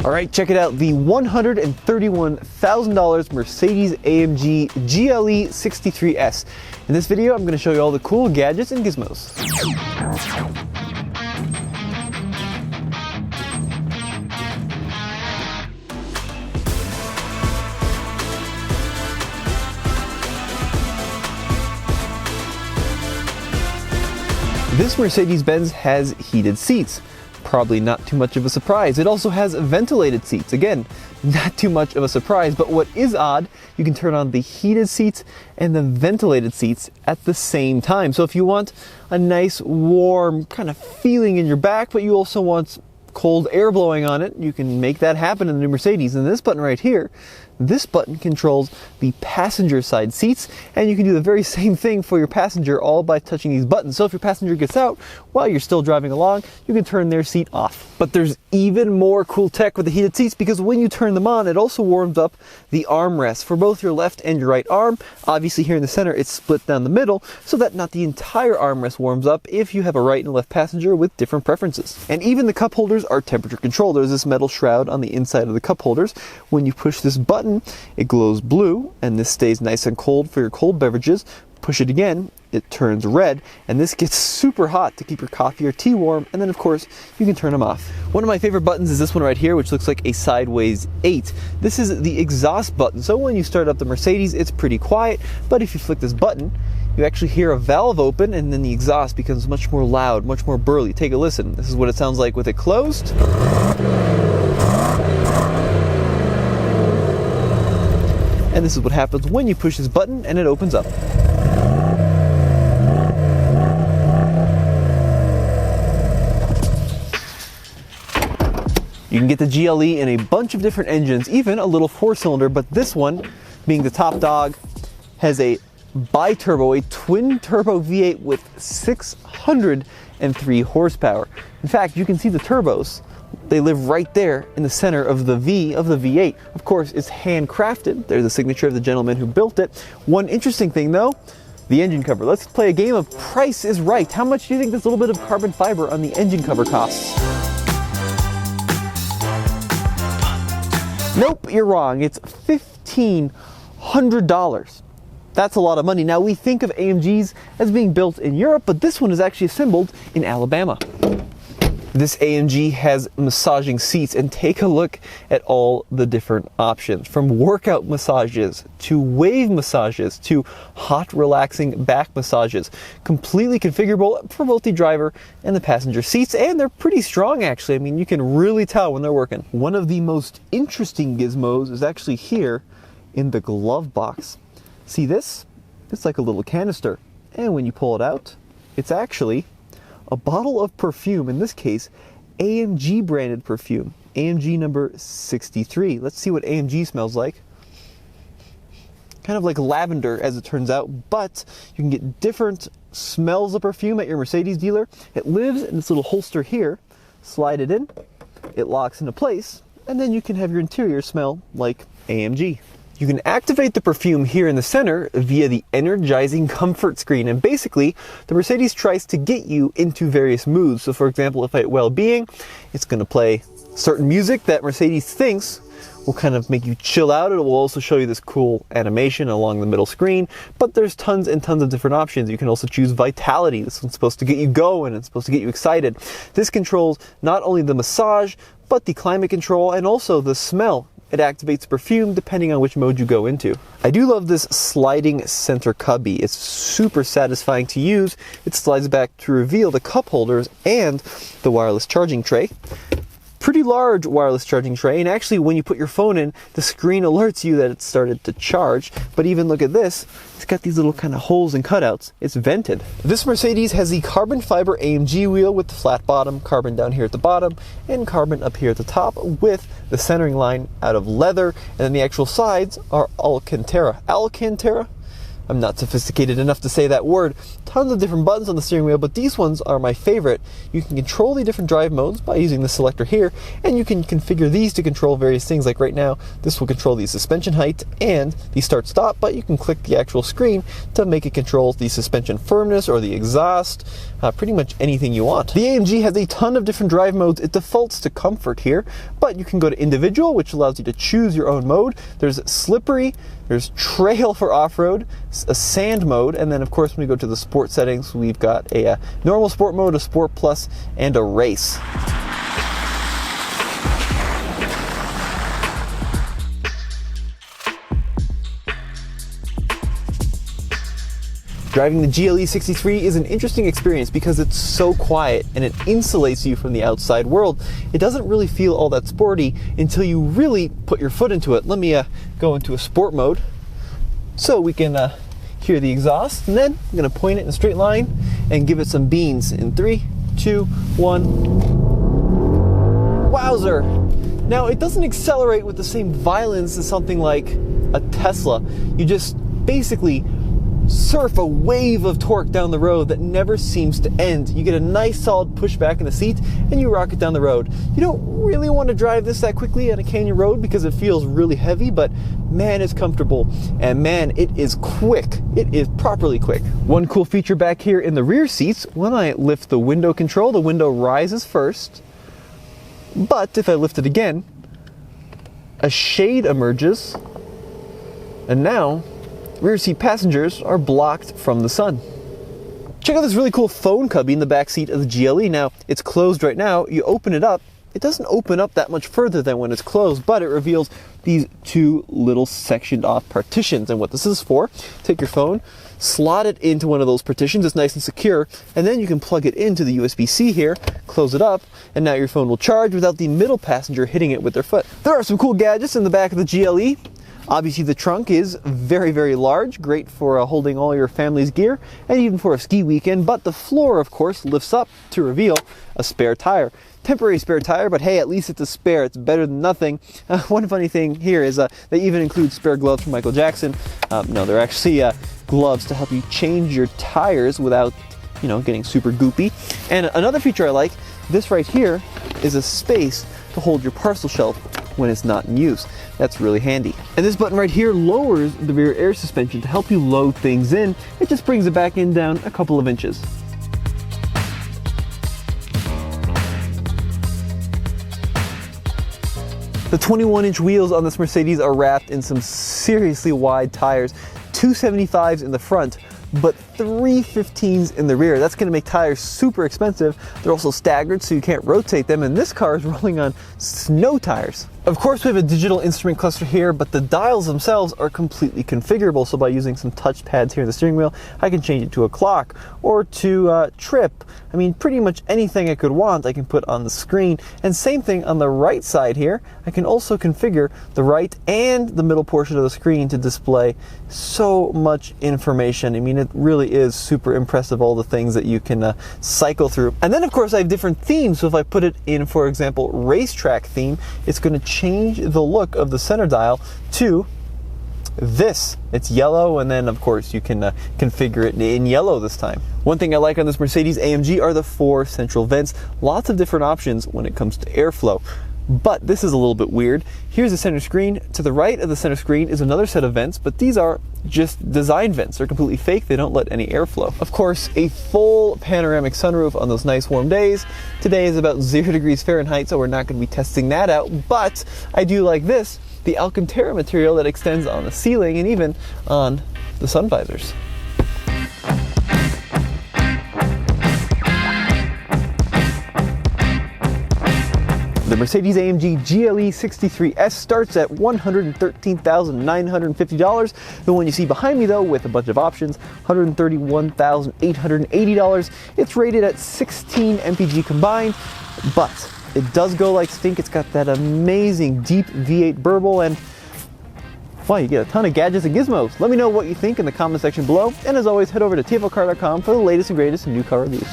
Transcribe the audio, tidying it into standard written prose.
All right, check it out, the $131,000 Mercedes-AMG GLE63 S. In this video, I'm going to show you all the cool gadgets and gizmos. This Mercedes-Benz has heated seats. Probably not too much of a surprise. It also has ventilated seats. Again, not too much of a surprise, but what is odd, you can turn on the heated seats and the ventilated seats at the same time. So if you want a nice warm kind of feeling in your back, but you also want cold air blowing on it, you can make that happen in the new Mercedes. And this button right here, this button controls the passenger side seats, and you can do the very same thing for your passenger all by touching these buttons. So if your passenger gets out while you're still driving along, you can turn their seat off. But there's even more cool tech with the heated seats, because when you turn them on, it also warms up the armrest for both your left and your right arm. Obviously here in the center, it's split down the middle so that not the entire armrest warms up if you have a right and left passenger with different preferences. And even the cup holders are temperature controlled. There's this metal shroud on the inside of the cup holders. When you push this button, it glows blue, and this stays nice and cold for your cold beverages. Push it again, it turns red, and this gets super hot to keep your coffee or tea warm, and then of course you can turn them off. One of my favorite buttons is this one right here, which looks like a sideways 8. This is the exhaust button, so when you start up the Mercedes, it's pretty quiet, but if you flick this button, you actually hear a valve open, and then the exhaust becomes much more loud, much more burly. Take a listen. This is what it sounds like with it closed. And this is what happens when you push this button and it opens up. You can get the GLE in a bunch of different engines, even a little 4-cylinder, but this one, being the top dog, has a bi-turbo, a twin-turbo V8 with 603 horsepower. In fact, you can see the turbos. They live right there in the center of the V of the V8. Of course, it's handcrafted. There's the signature of the gentleman who built it. One interesting thing though, the engine cover. Let's play a game of Price is Right. How much do you think this little bit of carbon fiber on the engine cover costs? Nope, you're wrong. It's $1,500. That's a lot of money. Now, we think of AMGs as being built in Europe, but this one is actually assembled in Alabama. This AMG has massaging seats, and take a look at all the different options, from workout massages to wave massages to hot relaxing back massages. Completely configurable for both the driver and the passenger seats, and they're pretty strong actually. I mean, you can really tell when they're working. One of the most interesting gizmos is actually here in the glove box. See this? It's like a little canister, and when you pull it out, it's actually a bottle of perfume, in this case, AMG branded perfume, AMG number 63. Let's see what AMG smells like. Kind of like lavender, as it turns out, but you can get different smells of perfume at your Mercedes dealer. It lives in this little holster here. Slide it in, it locks into place, and then you can have your interior smell like AMG. You can activate the perfume here in the center via the energizing comfort screen, and basically the Mercedes tries to get you into various moods. So for example, if I hit well-being, it's going to play certain music that Mercedes thinks will kind of make you chill out. It will also show you this cool animation along the middle screen, but there's tons and tons of different options. You can also choose vitality. This one's supposed to get you going, it's supposed to get you excited. This controls not only the massage, but the climate control and also the smell. It activates perfume depending on which mode you go into. I do love this sliding center cubby. It's super satisfying to use. It slides back to reveal the cup holders and the wireless charging tray. Pretty large wireless charging tray, and actually when you put your phone in, the screen alerts you that it's started to charge. But even look at this, it's got these little kind of holes and cutouts. It's vented. This Mercedes has the carbon fiber AMG wheel with the flat bottom, carbon down here at the bottom, and carbon up here at the top, with the centering line out of leather, and then the actual sides are Alcantara. Alcantara? I'm not sophisticated enough to say that word. Tons of different buttons on the steering wheel, but these ones are my favorite. You can control the different drive modes by using the selector here, and you can configure these to control various things. Like right now, this will control the suspension height and the start-stop, but you can click the actual screen to make it control the suspension firmness or the exhaust, pretty much anything you want. The AMG has a ton of different drive modes. It defaults to comfort here, but you can go to individual, which allows you to choose your own mode. There's slippery, there's trail for off-road, a sand mode, and then of course when we go to the sport settings, we've got a normal sport mode, a sport plus, and a race. Driving the GLE63 is an interesting experience because it's so quiet and it insulates you from the outside world. It doesn't really feel all that sporty until you really put your foot into it. Let me go into a sport mode so we can hear the exhaust, and then I'm going to point it in a straight line and give it some beans in 3, 2, 1. Wowzer! Now it doesn't accelerate with the same violence as something like a Tesla. You just basically surf a wave of torque down the road that never seems to end. You get a nice solid pushback in the seat and you rock it down the road. You don't really want to drive this that quickly on a canyon road because it feels really heavy, but man, it's comfortable, and man, it is quick. It is properly quick. One cool feature back here in the rear seats, when I lift the window control, the window rises first, but if I lift it again, a shade emerges, and now rear seat passengers are blocked from the sun. Check out this really cool phone cubby in the back seat of the GLE. Now, it's closed right now. You open it up. It doesn't open up that much further than when it's closed, but it reveals these two little sectioned off partitions. And what this is for, take your phone, slot it into one of those partitions. It's nice and secure. And then you can plug it into the USB-C here, close it up, and now your phone will charge without the middle passenger hitting it with their foot. There are some cool gadgets in the back of the GLE. Obviously the trunk is very, very large, great for holding all your family's gear and even for a ski weekend, but the floor of course lifts up to reveal a spare tire. Temporary spare tire, but hey, at least it's a spare. It's better than nothing. One funny thing here is they even include spare gloves for Michael Jackson. No, they're actually gloves to help you change your tires without, getting super goopy. And another feature I like, this right here is a space to hold your parcel shelf when it's not in use. That's really handy. And this button right here lowers the rear air suspension to help you load things in. It just brings it back in down a couple of inches. The 21-inch wheels on this Mercedes are wrapped in some seriously wide tires. 275s in the front, but 315s in the rear. That's going to make tires super expensive. They're also staggered, so you can't rotate them, and this car is rolling on snow tires. Of course, we have a digital instrument cluster here, but the dials themselves are completely configurable. So by using some touch pads here in the steering wheel, I can change it to a clock or to trip. I mean, pretty much anything I could want, I can put on the screen. And same thing on the right side here. I can also configure the right and the middle portion of the screen to display so much information. I mean, it really is super impressive, all the things that you can cycle through. And then of course I have different themes. So if I put it in, for example, racetrack theme, it's going to change the look of the center dial to this. It's yellow, and then of course you can configure it in yellow this time. One thing I like on this Mercedes-AMG are the 4 central vents. Lots of different options when it comes to airflow. But this is a little bit weird. Here's the center screen. To the right of the center screen is another set of vents, but these are just design vents. They're completely fake. They don't let any airflow. Of course, a full panoramic sunroof on those nice warm days. Today is about 0 degrees Fahrenheit, so we're not going to be testing that out. But I do like this, the Alcantara material that extends on the ceiling and even on the sun visors. The Mercedes-AMG GLE63 S starts at $113,950. The one you see behind me, though, with a bunch of options, $131,880. It's rated at 16 mpg combined, but it does go like stink. It's got that amazing deep V8 burble, and wow, you get a ton of gadgets and gizmos. Let me know what you think in the comment section below, and as always, head over to tflcar.com for the latest and greatest in new car reviews.